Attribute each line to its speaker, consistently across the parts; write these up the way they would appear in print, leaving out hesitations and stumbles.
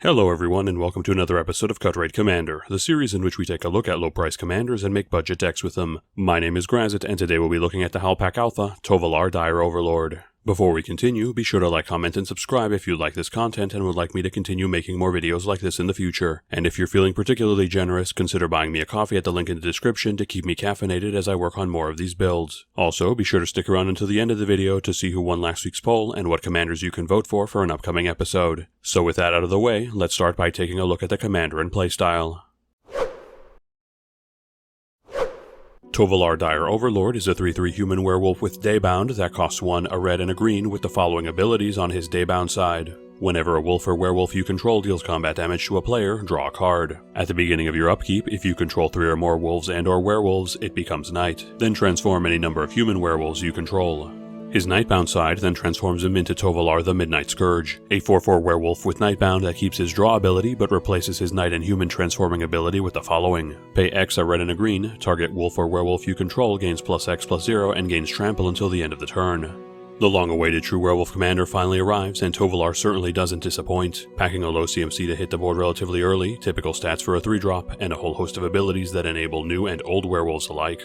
Speaker 1: Hello everyone and welcome to another episode of Cut Rate Commander, the series in which we take a look at low-price commanders and make budget decks with them. My name is Grazzet and today we'll be looking at the Howlpack Alpha, Tovolar Dire Overlord. Before we continue, be sure to like, comment, and subscribe if you like this content and would like me to continue making more videos like this in the future. And if you're feeling particularly generous, consider buying me a coffee at the link in the description to keep me caffeinated as I work on more of these builds. Also, be sure to stick around until the end of the video to see who won last week's poll and what commanders you can vote for an upcoming episode. So with that out of the way, let's start by taking a look at the commander and playstyle. Tovolar Dire Overlord is a 3/3 human werewolf with daybound that costs 1, a red and a green with the following abilities on his daybound side. Whenever a wolf or werewolf you control deals combat damage to a player, draw a card. At the beginning of your upkeep, if you control 3 or more wolves and or werewolves, it becomes night. Then transform any number of human werewolves you control. His Nightbound side then transforms him into Tovolar the Midnight Scourge, a 4/4 werewolf with Nightbound that keeps his draw ability but replaces his Night and Human transforming ability with the following. Pay X, a red and a green, target wolf or werewolf you control gains +X/+0 and gains trample until the end of the turn. The long-awaited true werewolf commander finally arrives, and Tovolar certainly doesn't disappoint, packing a low CMC to hit the board relatively early, typical stats for a 3-drop, and a whole host of abilities that enable new and old werewolves alike.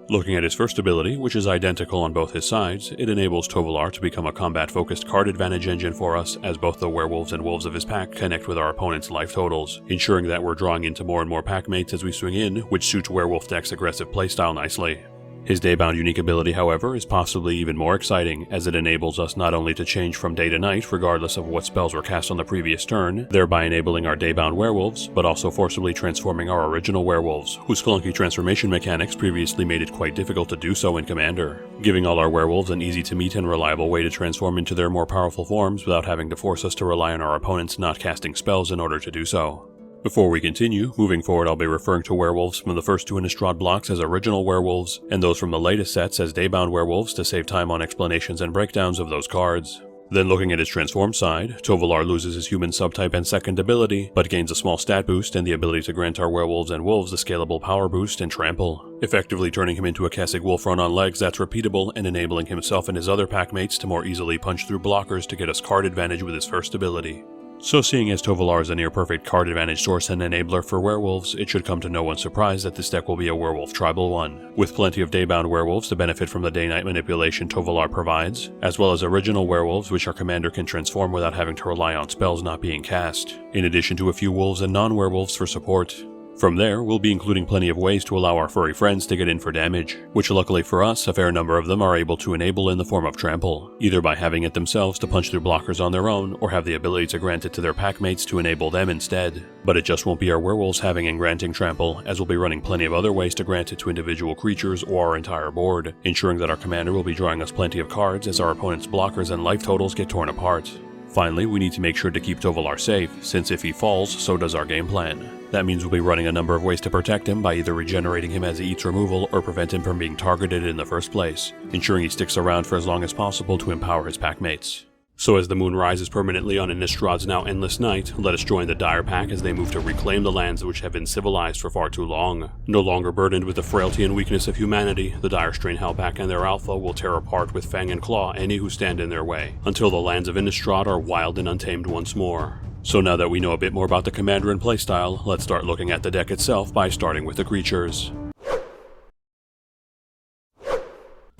Speaker 1: Looking at his first ability, which is identical on both his sides, it enables Tovolar to become a combat-focused card advantage engine for us, as both the werewolves and wolves of his pack connect with our opponent's life totals, ensuring that we're drawing into more and more packmates as we swing in, which suits werewolf deck's aggressive playstyle nicely. His daybound unique ability, however, is possibly even more exciting, as it enables us not only to change from day to night regardless of what spells were cast on the previous turn, thereby enabling our daybound werewolves, but also forcibly transforming our original werewolves, whose clunky transformation mechanics previously made it quite difficult to do so in Commander, giving all our werewolves an easy-to-meet and reliable way to transform into their more powerful forms without having to force us to rely on our opponents not casting spells in order to do so. Before we continue, moving forward I'll be referring to werewolves from the first 2 Innistrad blocks as original werewolves, and those from the latest sets as daybound werewolves to save time on explanations and breakdowns of those cards. Then looking at his transform side, Tovolar loses his human subtype and second ability, but gains a small stat boost and the ability to grant our werewolves and wolves a scalable power boost and trample, effectively turning him into a Kessig wolf run on legs that's repeatable and enabling himself and his other packmates to more easily punch through blockers to get us card advantage with his first ability. So seeing as Tovolar is a near-perfect card advantage source and enabler for werewolves, it should come to no one's surprise that this deck will be a werewolf tribal one, with plenty of daybound werewolves to benefit from the day-night manipulation Tovolar provides, as well as original werewolves which our commander can transform without having to rely on spells not being cast, in addition to a few wolves and non-werewolves for support. From there, we'll be including plenty of ways to allow our furry friends to get in for damage, which luckily for us, a fair number of them are able to enable in the form of trample, either by having it themselves to punch through blockers on their own, or have the ability to grant it to their packmates to enable them instead. But it just won't be our werewolves having and granting trample, as we'll be running plenty of other ways to grant it to individual creatures or our entire board, ensuring that our commander will be drawing us plenty of cards as our opponent's blockers and life totals get torn apart. Finally, we need to make sure to keep Tovolar safe, since if he falls, so does our game plan. That means we'll be running a number of ways to protect him by either regenerating him as he eats removal or prevent him from being targeted in the first place, ensuring he sticks around for as long as possible to empower his packmates. So as the moon rises permanently on Innistrad's now endless night, let us join the Dire Pack as they move to reclaim the lands which have been civilized for far too long. No longer burdened with the frailty and weakness of humanity, the Dire Howlpack and their alpha will tear apart with fang and claw any who stand in their way, until the lands of Innistrad are wild and untamed once more. So now that we know a bit more about the commander and playstyle, let's start looking at the deck itself by starting with the creatures.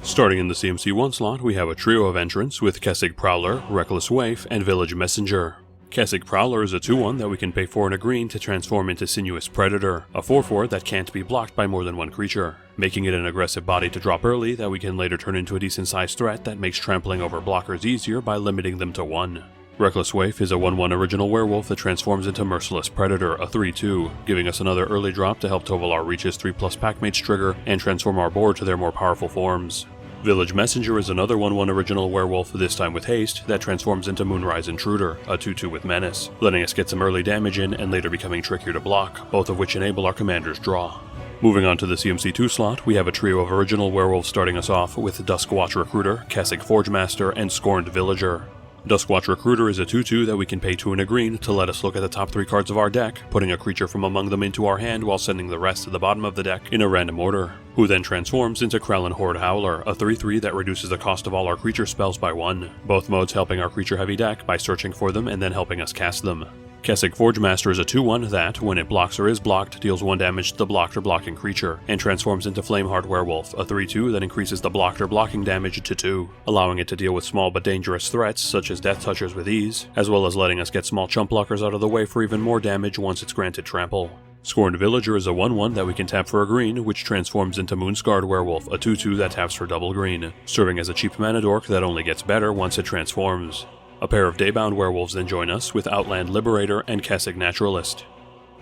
Speaker 1: Starting in the CMC 1 slot, we have a trio of entrants with Kessig Prowler, Reckless Waif, and Village Messenger. Kessig Prowler is a 2/1 that we can pay 4 and a green to transform into Sinuous Predator, a 4/4 that can't be blocked by more than one creature, making it an aggressive body to drop early that we can later turn into a decent-sized threat that makes trampling over blockers easier by limiting them to 1. Reckless Waif is a 1/1 original werewolf that transforms into Merciless Predator, a 3/2, giving us another early drop to help Tovolar reach his 3+ packmates trigger and transform our board to their more powerful forms. Village Messenger is another 1/1 original werewolf, this time with haste, that transforms into Moonrise Intruder, a 2/2 with menace, letting us get some early damage in and later becoming trickier to block, both of which enable our commander's draw. Moving on to the CMC 2 slot, we have a trio of original werewolves starting us off with Duskwatch Recruiter, Kessig Forgemaster, and Scorned Villager. Duskwatch Recruiter is a 2/2 that we can pay 2 and a green to let us look at the top 3 cards of our deck, putting a creature from among them into our hand while sending the rest to the bottom of the deck in a random order, who then transforms into Krellin Horde Howler, a 3/3 that reduces the cost of all our creature spells by 1, both modes helping our creature heavy deck by searching for them and then helping us cast them. Kessig Forgemaster is a 2/1 that, when it blocks or is blocked, deals 1 damage to the blocked or blocking creature, and transforms into Flameheart Werewolf, a 3/2 that increases the blocked or blocking damage to 2, allowing it to deal with small but dangerous threats such as Death Touchers with ease, as well as letting us get small chump blockers out of the way for even more damage once it's granted trample. Scorned Villager is a 1/1 that we can tap for a green, which transforms into Moonscarred Werewolf, a 2/2 that taps for double green, serving as a cheap mana dork that only gets better once it transforms. A pair of Daybound Werewolves then join us with Outland Liberator and Kessig Naturalist.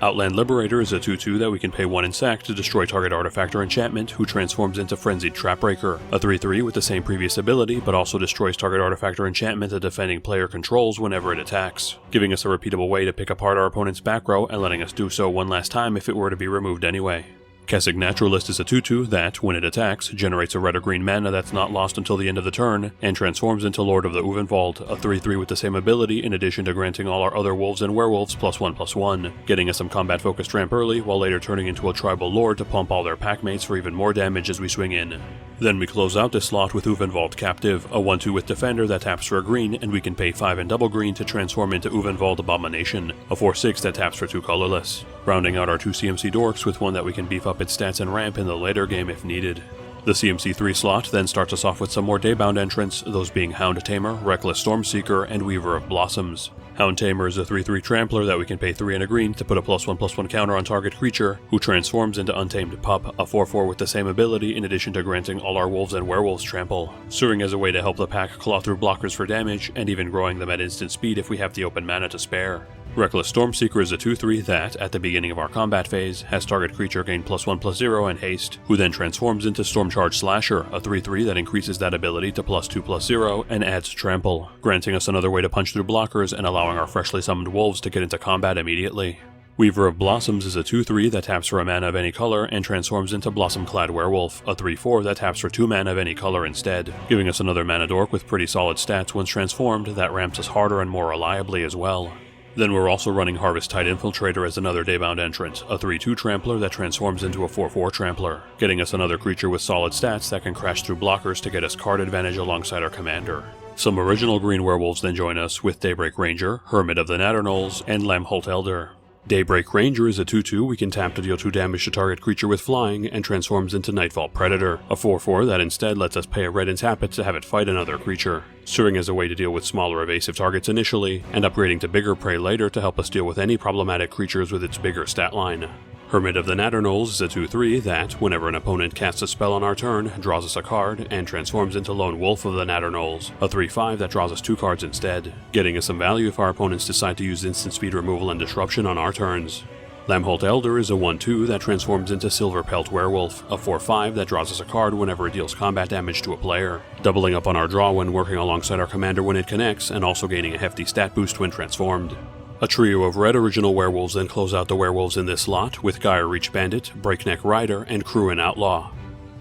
Speaker 1: Outland Liberator is a 2/2 that we can pay 1 in sack to destroy target artifact or enchantment, who transforms into Frenzied Trapbreaker, a 3/3 with the same previous ability but also destroys target artifact or enchantment a defending player controls whenever it attacks, giving us a repeatable way to pick apart our opponent's back row and letting us do so one last time if it were to be removed anyway. Kessig Naturalist is a 2/2 that, when it attacks, generates a red or green mana that's not lost until the end of the turn, and transforms into Lord of the Overwhelm, a 3/3 with the same ability in addition to granting all our other wolves and werewolves +1/+1, getting us some combat-focused ramp early while later turning into a tribal lord to pump all their packmates for even more damage as we swing in. Then we close out this slot with Uvenvald Captive, a 1/2 with Defender that taps for a green, and we can pay 5 and double green to transform into Uvenvald Abomination, a 4/6 that taps for 2 colorless, rounding out our 2 CMC dorks with one that we can beef up its stats and ramp in the later game if needed. The CMC 3 slot then starts us off with some more Daybound entrants, those being Hound Tamer, Reckless Stormseeker, and Weaver of Blossoms. Hound Tamer is a 3/3 Trampler that we can pay 3 and a green to put a +1/+1 counter on target creature, who transforms into Untamed Pup, a 4/4 with the same ability in addition to granting all our wolves and werewolves trample, serving as a way to help the pack claw through blockers for damage, and even growing them at instant speed if we have the open mana to spare. Reckless Stormseeker is a 2/3 that, at the beginning of our combat phase, has target creature gain +1/+0 and haste, who then transforms into Stormcharge Slasher, a 3/3 that increases that ability to +2/+0 and adds trample, granting us another way to punch through blockers and allowing our freshly summoned wolves to get into combat immediately. Weaver of Blossoms is a 2/3 that taps for a mana of any color and transforms into Blossom-clad Werewolf, a 3/4 that taps for 2 mana of any color instead, giving us another mana dork with pretty solid stats once transformed that ramps us harder and more reliably as well. Then we're also running Harvesttide Infiltrator as another Daybound entrant, a 3/2 Trampler that transforms into a 4/4 Trampler, getting us another creature with solid stats that can crash through blockers to get us card advantage alongside our commander. Some original green werewolves then join us with Daybreak Ranger, Hermit of the Natternolls, and Lamholt Elder. Daybreak Ranger is a 2/2 we can tap to deal 2 damage to target creature with flying and transforms into Nightfall Predator, a 4/4 that instead lets us pay a red and tap it to have it fight another creature, serving as a way to deal with smaller evasive targets initially, and upgrading to bigger prey later to help us deal with any problematic creatures with its bigger stat line. Hermit of the Natternolls is a 2/3 that, whenever an opponent casts a spell on our turn, draws us a card, and transforms into Lone Wolf of the Natternolls, a 3/5 that draws us 2 cards instead, getting us some value if our opponents decide to use instant speed removal and disruption on our turns. Lamholt Elder is a 1/2 that transforms into Silverpelt Werewolf, a 4/5 that draws us a card whenever it deals combat damage to a player, doubling up on our draw when working alongside our commander when it connects, and also gaining a hefty stat boost when transformed. A trio of red original werewolves then close out the werewolves in this slot with Gyre Reach Bandit, Breakneck Rider, and Cruin Outlaw.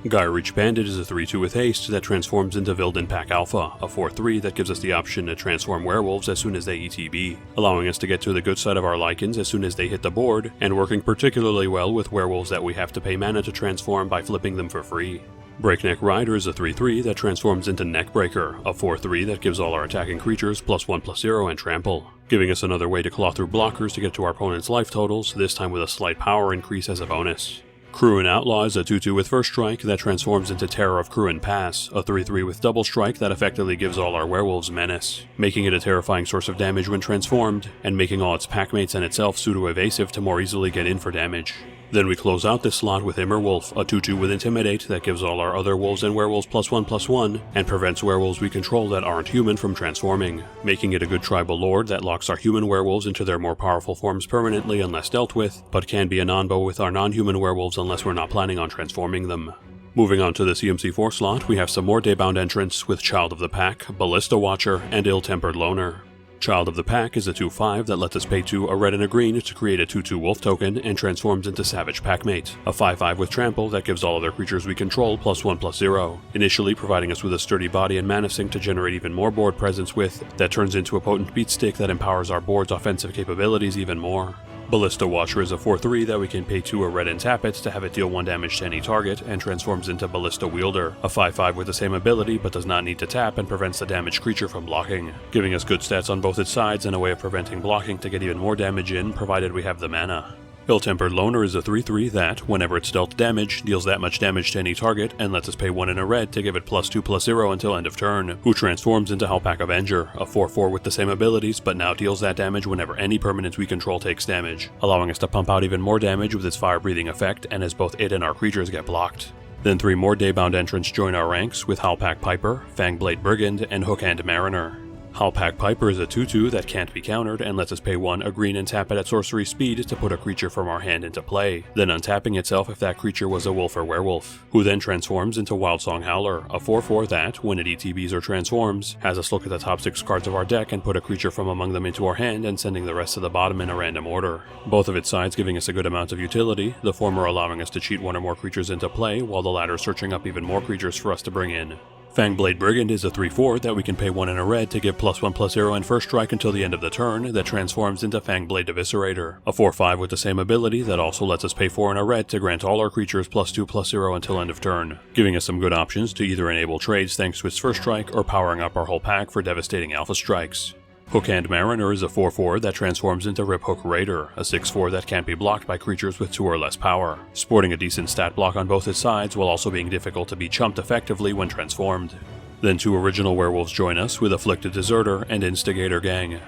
Speaker 1: Gyre Reach Bandit is a 3/2 with haste that transforms into Vildan Pack Alpha, a 4/3 that gives us the option to transform werewolves as soon as they ETB, allowing us to get to the good side of our Lycans as soon as they hit the board, and working particularly well with werewolves that we have to pay mana to transform by flipping them for free. Breakneck Rider is a 3/3 that transforms into Neckbreaker, a 4/3 that gives all our attacking creatures +1/+0 and trample, giving us another way to claw through blockers to get to our opponent's life totals, this time with a slight power increase as a bonus. Cruin Outlaw is a 2/2 with First Strike that transforms into Terror of Cruin Pass, a 3/3 with Double Strike that effectively gives all our werewolves menace, making it a terrifying source of damage when transformed, and making all its packmates and itself pseudo-evasive to more easily get in for damage. Then we close out this slot with Immerwolf, a 2/2 with Intimidate that gives all our other wolves and werewolves +1/+1, and prevents werewolves we control that aren't human from transforming, making it a good tribal lord that locks our human werewolves into their more powerful forms permanently unless dealt with, but can be a non-bow with our non-human werewolves unless we're not planning on transforming them. Moving on to the CMC4 slot, we have some more Daybound entrants with Child of the Pack, Ballista Watcher, and Ill-Tempered Loner. Child of the Pack is a 2/5 that lets us pay 2 a red and a green to create a 2/2 wolf token and transforms into Savage Packmate, a 5/5 with trample that gives all other creatures we control +1/+0, initially providing us with a sturdy body and mana sink to generate even more board presence with, that turns into a potent beat stick that empowers our board's offensive capabilities even more. Ballista Watcher is a 4/3 that we can pay 2 a red and tap it to have it deal 1 damage to any target, and transforms into Ballista Wielder, a 5/5 with the same ability but does not need to tap and prevents the damaged creature from blocking, giving us good stats on both its sides and a way of preventing blocking to get even more damage in, provided we have the mana. Ill-Tempered Loner is a 3/3 that, whenever it's dealt damage, deals that much damage to any target and lets us pay 1 in a red to give it +2/+0 until end of turn, who transforms into Howlpack Avenger, a 4/4 with the same abilities but now deals that damage whenever any permanent we control takes damage, allowing us to pump out even more damage with its fire-breathing effect and as both it and our creatures get blocked. Then 3 more Daybound entrants join our ranks with Howlpack Piper, Fangblade Brigand, and Hookhand Mariner. Howlpack Piper is a 2/2 that can't be countered and lets us pay 1 a green and tap it at sorcery speed to put a creature from our hand into play, then untapping itself if that creature was a wolf or werewolf, who then transforms into Wildsong Howler, a 4/4 that, when it ETBs or transforms, has us look at the top 6 cards of our deck and put a creature from among them into our hand and sending the rest to the bottom in a random order. Both of its sides giving us a good amount of utility, the former allowing us to cheat 1 or more creatures into play, while the latter searching up even more creatures for us to bring in. Fangblade Brigand is a 3/4 that we can pay 1 in a red to give +1/+0 and first strike until the end of the turn that transforms into Fangblade Eviscerator, a 4/5 with the same ability that also lets us pay 4 in a red to grant all our creatures +2/+0 until end of turn, giving us some good options to either enable trades thanks to its first strike or powering up our whole pack for devastating alpha strikes. Hookhand Mariner is a 4/4 that transforms into Riphook Raider, a 6/4 that can't be blocked by creatures with 2 or less power, sporting a decent stat block on both its sides while also being difficult to be chumped effectively when transformed. Then 2 original werewolves join us with Afflicted Deserter and Instigator Gang.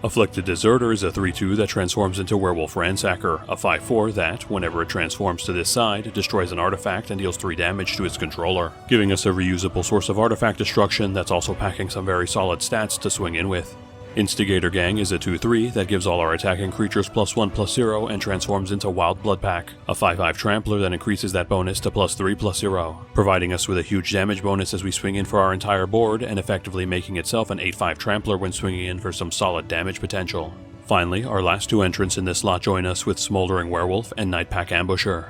Speaker 1: Afflicted Deserter is a 3/2 that transforms into Werewolf Ransacker, a 5/4 that, whenever it transforms to this side, destroys an artifact and deals 3 damage to its controller, giving us a reusable source of artifact destruction that's also packing some very solid stats to swing in with. Instigator Gang is a 2/3 that gives all our attacking creatures +1/+0 and transforms into Wild Blood Pack, a 5/5 trampler that increases that bonus to +3/+0, providing us with a huge damage bonus as we swing in for our entire board and effectively making itself an 8/5 trampler when swinging in for some solid damage potential. Finally, our last 2 entrants in this slot join us with Smoldering Werewolf and Nightpack Ambusher.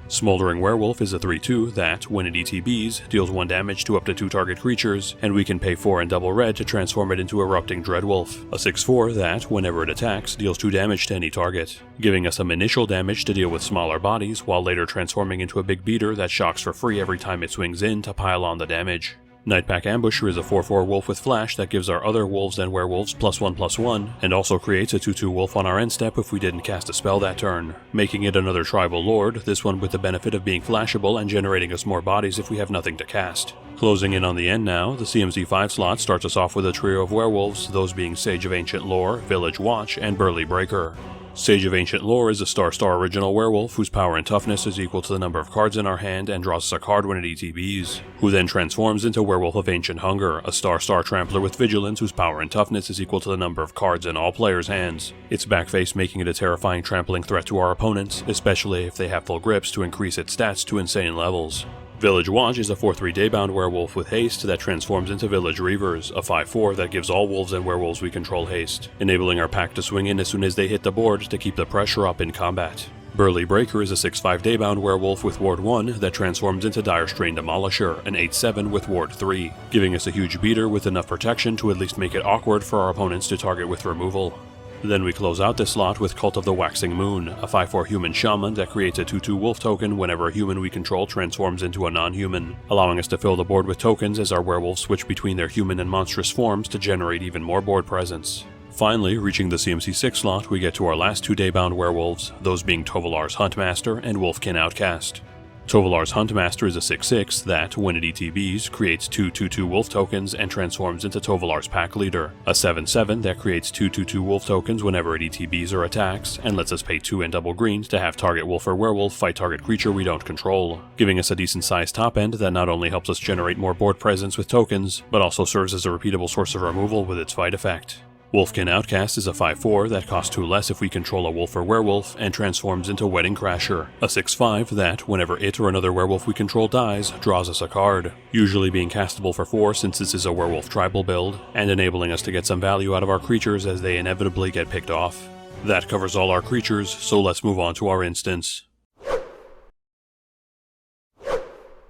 Speaker 1: Smoldering Werewolf is a 3/2 that, when it ETBs, deals 1 damage to up to 2 target creatures, and we can pay 4 in double red to transform it into Erupting Dreadwolf, a 6/4 that, whenever it attacks, deals 2 damage to any target, giving us some initial damage to deal with smaller bodies while later transforming into a big beater that shocks for free every time it swings in to pile on the damage. Nightpack Ambusher is a 4/4 wolf with flash that gives our other wolves and werewolves +1/+1, and also creates a 2/2 wolf on our end step if we didn't cast a spell that turn, making it another tribal lord, this one with the benefit of being flashable and generating us more bodies if we have nothing to cast. Closing in on the end now, the CMC5 slot starts us off with a trio of werewolves, those being Sage of Ancient Lore, Village Watch, and Burly Breaker. Sage of Ancient Lore is a star original werewolf whose power and toughness is equal to the number of cards in our hand and draws us a card when it ETBs, who then transforms into Werewolf of Ancient Hunger, a star trampler with vigilance whose power and toughness is equal to the number of cards in all players' hands, its back face making it a terrifying trampling threat to our opponents, especially if they have full grips to increase its stats to insane levels. Village Watch is a 4/3 Daybound werewolf with haste that transforms into Village Reavers, a 5/4 that gives all wolves and werewolves we control haste, enabling our pack to swing in as soon as they hit the board to keep the pressure up in combat. Burly Breaker is a 6/5 Daybound werewolf with Ward 1 that transforms into Dire Strain Demolisher, an 8/7 with Ward 3, giving us a huge beater with enough protection to at least make it awkward for our opponents to target with removal. Then we close out this slot with Cult of the Waxing Moon, a 5/4 human shaman that creates a 2/2 wolf token whenever a human we control transforms into a non-human, allowing us to fill the board with tokens as our werewolves switch between their human and monstrous forms to generate even more board presence. Finally, reaching the CMC6 slot, we get to our last 2 Daybound werewolves, those being Tovolar's Huntmaster and Wolfkin Outcast. Tovolar's Huntmaster is a 6/6 that, when it ETBs, creates 2 2/2 wolf tokens and transforms into Tovolar's Pack Leader, a 7/7 that creates 2 2/2 wolf tokens whenever it ETBs or attacks, and lets us pay 2 and double greens to have target wolf or werewolf fight target creature we don't control, giving us a decent sized top end that not only helps us generate more board presence with tokens, but also serves as a repeatable source of removal with its fight effect. Wolfkin Outcast is a 5/4 that costs 2 less if we control a wolf or werewolf and transforms into Wedding Crasher, a 6/5 that, whenever it or another werewolf we control dies, draws us a card, usually being castable for 4 since this is a werewolf tribal build, and enabling us to get some value out of our creatures as they inevitably get picked off. That covers all our creatures, so let's move on to our instance.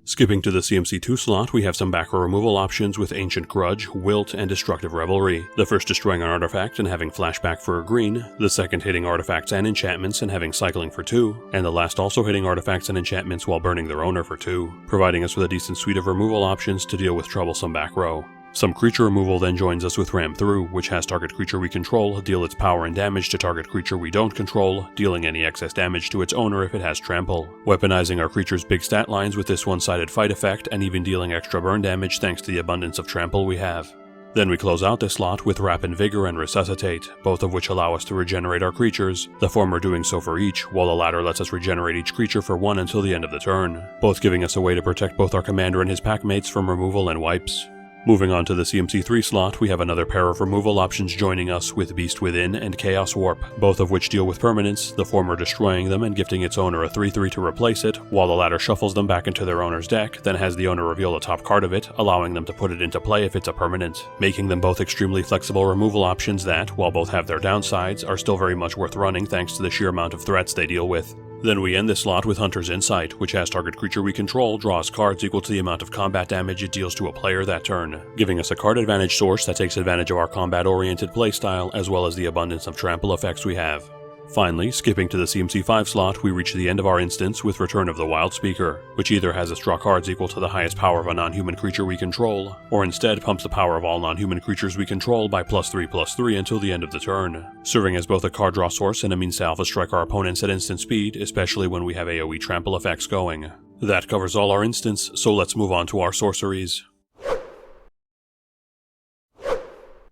Speaker 1: Skipping to the CMC2 slot, we have some back row removal options with Ancient Grudge, Wilt, and Destructive Revelry. The first destroying an artifact and having flashback for a green, the second hitting artifacts and enchantments and having cycling for 2, and the last also hitting artifacts and enchantments while burning their owner for 2, providing us with a decent suite of removal options to deal with troublesome back row. Some creature removal then joins us with Ram Through, which has target creature we control deal its power and damage to target creature we don't control, dealing any excess damage to its owner if it has trample, weaponizing our creature's big stat lines with this one-sided fight effect and even dealing extra burn damage thanks to the abundance of trample we have. Then we close out this slot with Wrap and Vigor and Resuscitate, both of which allow us to regenerate our creatures, the former doing so for each, while the latter lets us regenerate each creature for 1 until the end of the turn, both giving us a way to protect both our commander and his packmates from removal and wipes. Moving on to the CMC3 slot, we have another pair of removal options joining us with Beast Within and Chaos Warp, both of which deal with permanents, the former destroying them and gifting its owner a 3/3 to replace it, while the latter shuffles them back into their owner's deck, then has the owner reveal the top card of it, allowing them to put it into play if it's a permanent, making them both extremely flexible removal options that, while both have their downsides, are still very much worth running thanks to the sheer amount of threats they deal with. Then we end this slot with Hunter's Insight, which has target creature we control draws cards equal to the amount of combat damage it deals to a player that turn, giving us a card advantage source that takes advantage of our combat-oriented playstyle as well as the abundance of trample effects we have. Finally, skipping to the CMC5 slot, we reach the end of our instance with Return of the Wild Speaker, which either has us draw cards equal to the highest power of a non-human creature we control, or instead pumps the power of all non-human creatures we control by +3/+3 until the end of the turn, serving as both a card draw source and a means to alpha strike our opponents at instant speed, especially when we have AoE trample effects going. That covers all our instance, so let's move on to our sorceries.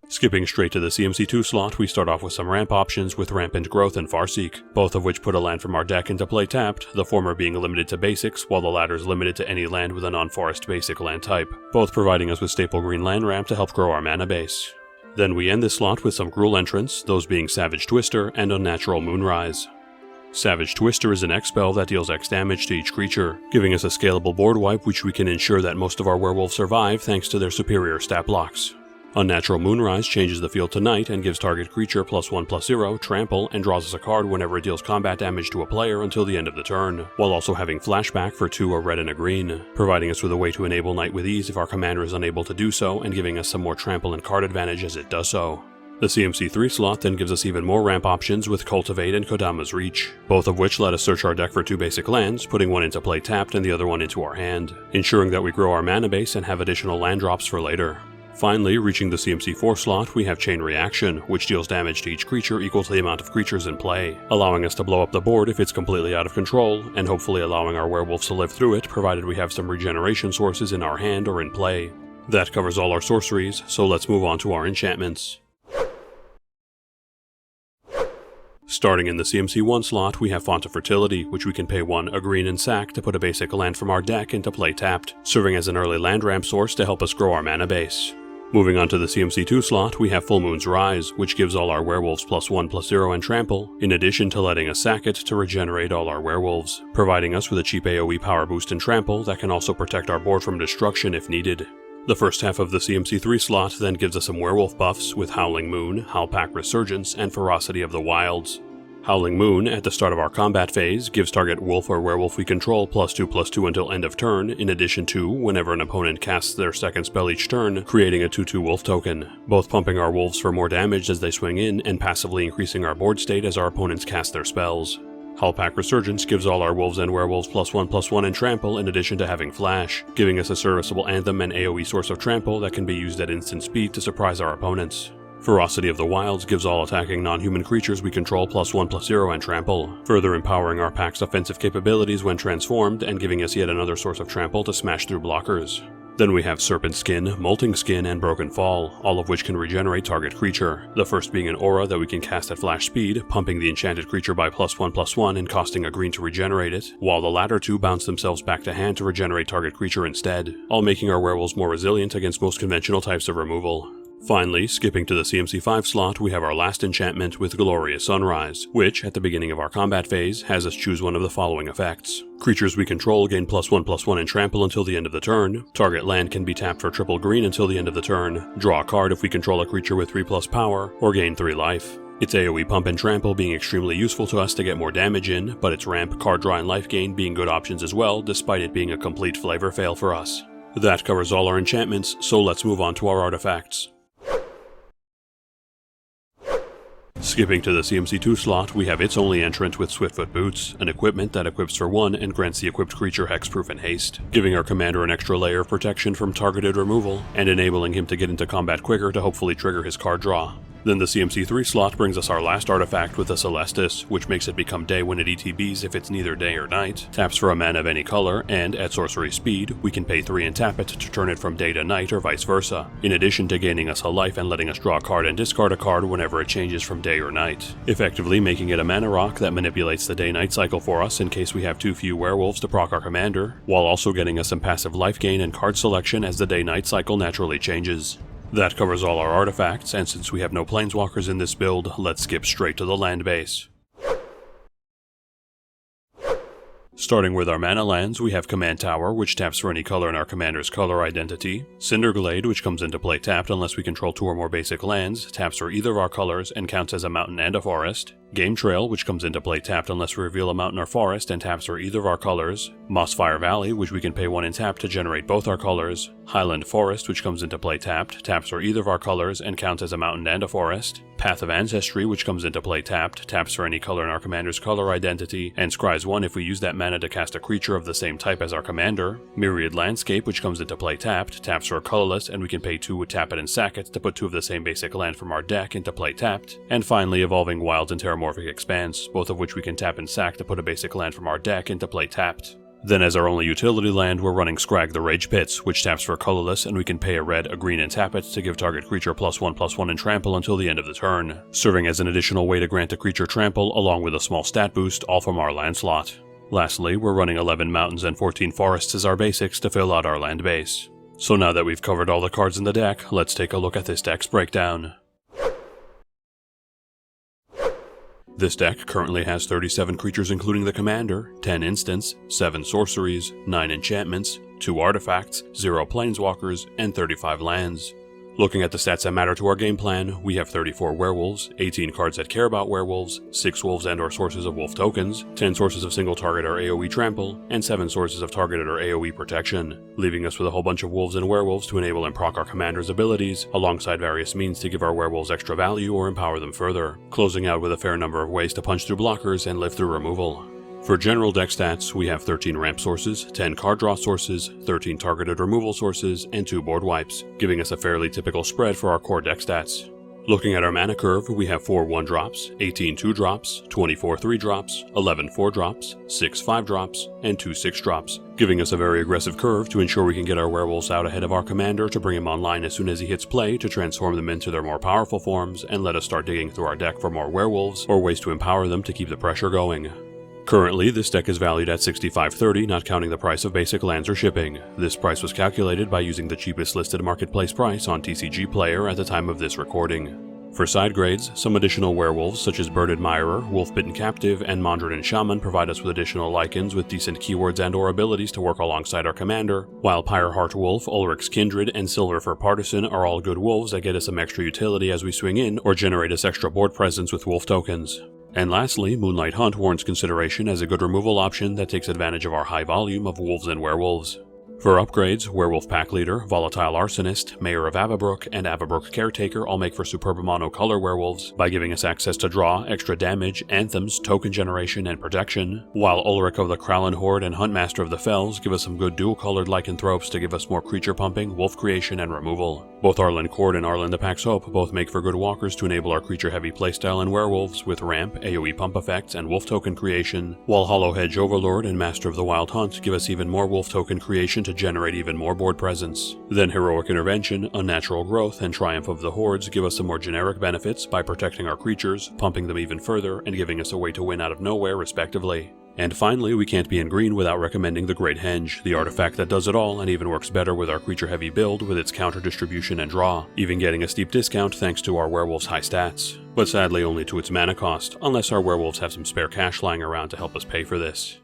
Speaker 1: Skipping straight to the CMC2 slot, we start off with some ramp options with Rampant Growth and Farseek, both of which put a land from our deck into play tapped, the former being limited to basics, while the latter is limited to any land with a non-forest basic land type, both providing us with staple green land ramp to help grow our mana base. Then we end this slot with some Gruul entrants, those being Savage Twister and Unnatural Moonrise. Savage Twister is an X spell that deals X damage to each creature, giving us a scalable board wipe which we can ensure that most of our werewolves survive thanks to their superior stat blocks. Unnatural Moonrise changes the field to night and gives target creature +1/+0, trample, and draws us a card whenever it deals combat damage to a player until the end of the turn, while also having flashback for 2 a red and a green, providing us with a way to enable night with ease if our commander is unable to do so and giving us some more trample and card advantage as it does so. The CMC3 slot then gives us even more ramp options with Cultivate and Kodama's Reach, both of which let us search our deck for 2 basic lands, putting one into play tapped and the other one into our hand, ensuring that we grow our mana base and have additional land drops for later. Finally, reaching the CMC4 slot, we have Chain Reaction, which deals damage to each creature equal to the amount of creatures in play, allowing us to blow up the board if it's completely out of control, and hopefully allowing our werewolves to live through it provided we have some regeneration sources in our hand or in play. That covers all our sorceries, so let's move on to our enchantments. Starting in the CMC1 slot, we have Font of Fertility, which we can pay 1 a green and sack to put a basic land from our deck into play tapped, serving as an early land ramp source to help us grow our mana base. Moving on to the CMC2 slot, we have Full Moon's Rise, which gives all our werewolves +1/+0 and trample, in addition to letting us sack it to regenerate all our werewolves, providing us with a cheap AoE power boost and trample that can also protect our board from destruction if needed. The first half of the CMC3 slot then gives us some werewolf buffs with Howling Moon, Howlpack Resurgence, and Ferocity of the Wilds. Howling Moon, at the start of our combat phase, gives target wolf or werewolf we control +2/+2 until end of turn, in addition to, whenever an opponent casts their second spell each turn, creating a 2/2 wolf token, both pumping our wolves for more damage as they swing in, and passively increasing our board state as our opponents cast their spells. Howlpack Resurgence gives all our wolves and werewolves +1/+1 and trample in addition to having flash, giving us a serviceable anthem and AoE source of trample that can be used at instant speed to surprise our opponents. Ferocity of the Wilds gives all attacking non-human creatures we control +1/+0 and trample, further empowering our pack's offensive capabilities when transformed and giving us yet another source of trample to smash through blockers. Then we have Serpent Skin, Molting Skin, and Broken Fall, all of which can regenerate target creature, the first being an aura that we can cast at flash speed, pumping the enchanted creature by +1/+1 and costing a green to regenerate it, while the latter two bounce themselves back to hand to regenerate target creature instead, all making our werewolves more resilient against most conventional types of removal. Finally, skipping to the CMC5 slot, we have our last enchantment with Glorious Sunrise, which, at the beginning of our combat phase, has us choose one of the following effects. Creatures we control gain +1/+1 and trample until the end of the turn, target land can be tapped for triple green until the end of the turn, draw a card if we control a creature with 3+ power, or gain 3 life. Its AoE pump and trample being extremely useful to us to get more damage in, but its ramp, card draw, and life gain being good options as well, despite it being a complete flavor fail for us. That covers all our enchantments, so let's move on to our artifacts. Skipping to the CMC2 slot, we have its only entrant with Swiftfoot Boots, an equipment that equips for 1 and grants the equipped creature hexproof and haste, giving our commander an extra layer of protection from targeted removal, and enabling him to get into combat quicker to hopefully trigger his card draw. Then the CMC3 slot brings us our last artifact with the Celestis, which makes it become day when it ETBs if it's neither day or night, taps for a mana of any color, and at sorcery speed, we can pay 3 and tap it to turn it from day to night or vice versa, in addition to gaining us a life and letting us draw a card and discard a card whenever it changes from day or night, effectively making it a mana rock that manipulates the day-night cycle for us in case we have too few werewolves to proc our commander, while also getting us some passive life gain and card selection as the day-night cycle naturally changes. That covers all our artifacts, and since we have no planeswalkers in this build, let's skip straight to the land base. Starting with our mana lands, we have Command Tower, which taps for any color in our commander's color identity, Cinderglade, which comes into play tapped unless we control 2 or more basic lands, taps for either of our colors and counts as a mountain and a forest, Game Trail, which comes into play tapped unless we reveal a mountain or forest and taps for either of our colors, Mossfire Valley, which we can pay 1 and tap to generate both our colors, Highland Forest, which comes into play tapped, taps for either of our colors and counts as a mountain and a forest, Path of Ancestry, which comes into play tapped, taps for any color in our commander's color identity, and scries 1 if we use that mana to cast a creature of the same type as our commander, Myriad Landscape, which comes into play tapped, taps for a colorless and we can pay 2 with tap it and sack it to put 2 of the same basic land from our deck into play tapped, and finally Evolving Wilds and Terramorphic Expanse, both of which we can tap and sack to put a basic land from our deck into play tapped. Then as our only utility land, we're running Scrag the Rage Pits, which taps for colorless and we can pay a red, a green, and tap it to give target creature +1/+1 and trample until the end of the turn, serving as an additional way to grant a creature trample along with a small stat boost, all from our land slot. Lastly, we're running 11 mountains and 14 forests as our basics to fill out our land base. So now that we've covered all the cards in the deck, let's take a look at this deck's breakdown. This deck currently has 37 creatures including the commander, 10 instants, 7 sorceries, 9 enchantments, 2 artifacts, 0 planeswalkers, and 35 lands. Looking at the stats that matter to our game plan, we have 34 werewolves, 18 cards that care about werewolves, 6 wolves and or sources of wolf tokens, 10 sources of single target or AoE trample, and 7 sources of targeted or AoE protection, leaving us with a whole bunch of wolves and werewolves to enable and proc our commander's abilities, alongside various means to give our werewolves extra value or empower them further, closing out with a fair number of ways to punch through blockers and live through removal. For general deck stats, we have 13 ramp sources, 10 card draw sources, 13 targeted removal sources, and 2 board wipes, giving us a fairly typical spread for our core deck stats. Looking at our mana curve, we have 4 1-drops, 18 2-drops, 24 3-drops, 11 4-drops, 6 5-drops, and 2 6-drops, giving us a very aggressive curve to ensure we can get our werewolves out ahead of our commander to bring him online as soon as he hits play to transform them into their more powerful forms and let us start digging through our deck for more werewolves or ways to empower them to keep the pressure going. Currently, this deck is valued at $65.30, not counting the price of basic lands or shipping. This price was calculated by using the cheapest listed marketplace price on TCG Player at the time of this recording. For side grades, some additional werewolves such as Bird Admirer, Wolf-Bitten Captive, and Mondrian Shaman provide us with additional Lycans with decent keywords and or abilities to work alongside our commander, while Pyreheart Wolf, Ulrich's Kindred, and Silverfur Partisan are all good wolves that get us some extra utility as we swing in or generate us extra board presence with wolf tokens. And lastly, Moonlight Hunt warrants consideration as a good removal option that takes advantage of our high volume of wolves and werewolves. For upgrades, Werewolf Pack Leader, Volatile Arsonist, Mayor of Avabrook, and Avabrook Caretaker all make for superb mono-color werewolves by giving us access to draw, extra damage, anthems, token generation, and protection, while Ulrich of the Krallen Horde and Huntmaster of the Fells give us some good dual-colored lycanthropes to give us more creature pumping, wolf creation, and removal. Both Arlen Cord and Arlen the Pack's Hope both make for good walkers to enable our creature-heavy playstyle and werewolves with ramp, AoE pump effects, and wolf token creation, while Hollowhedge Overlord and Master of the Wild Hunt give us even more wolf token creation to generate even more board presence. Then Heroic Intervention, Unnatural Growth, and Triumph of the Hordes give us some more generic benefits by protecting our creatures, pumping them even further, and giving us a way to win out of nowhere respectively. And finally, we can't be in green without recommending the Great Henge, the artifact that does it all and even works better with our creature-heavy build with its counter distribution and draw, even getting a steep discount thanks to our werewolves' high stats. But sadly only to its mana cost, unless our werewolves have some spare cash lying around to help us pay for this.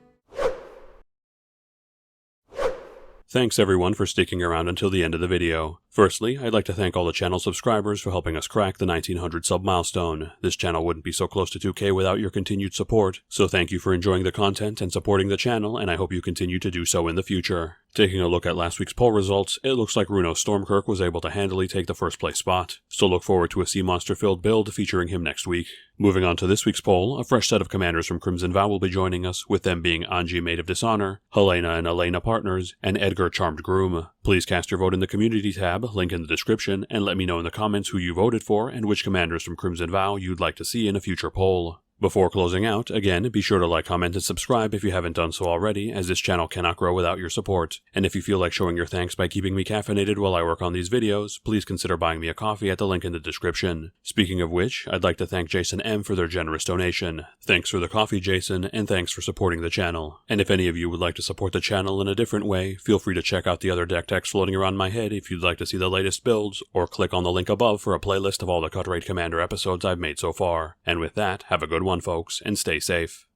Speaker 1: Thanks everyone for sticking around until the end of the video. Firstly, I'd like to thank all the channel subscribers for helping us crack the 1900 sub milestone. This channel wouldn't be so close to 2K without your continued support, so thank you for enjoying the content and supporting the channel, and I hope you continue to do so in the future. Taking a look at last week's poll results, it looks like Runo Stormkirk was able to handily take the first place spot. Still look forward to a sea monster filled build featuring him next week. Moving on to this week's poll, a fresh set of commanders from Crimson Vow will be joining us, with them being Anji Maid of Dishonor, Helena and Elena Partners, and Edgar Charmed Groom. Please cast your vote in the community tab, link in the description, and let me know in the comments who you voted for and which commanders from Crimson Vow you'd like to see in a future poll. Before closing out, again, be sure to like, comment, and subscribe if you haven't done so already, as this channel cannot grow without your support. And if you feel like showing your thanks by keeping me caffeinated while I work on these videos, please consider buying me a coffee at the link in the description. Speaking of which, I'd like to thank Jason M for their generous donation. Thanks for the coffee, Jason, and thanks for supporting the channel. And if any of you would like to support the channel in a different way, feel free to check out the other deck decks floating around my head if you'd like to see the latest builds, or click on the link above for a playlist of all the Cut Rate Commander episodes I've made so far. And with that, have a good one, folks, and stay safe.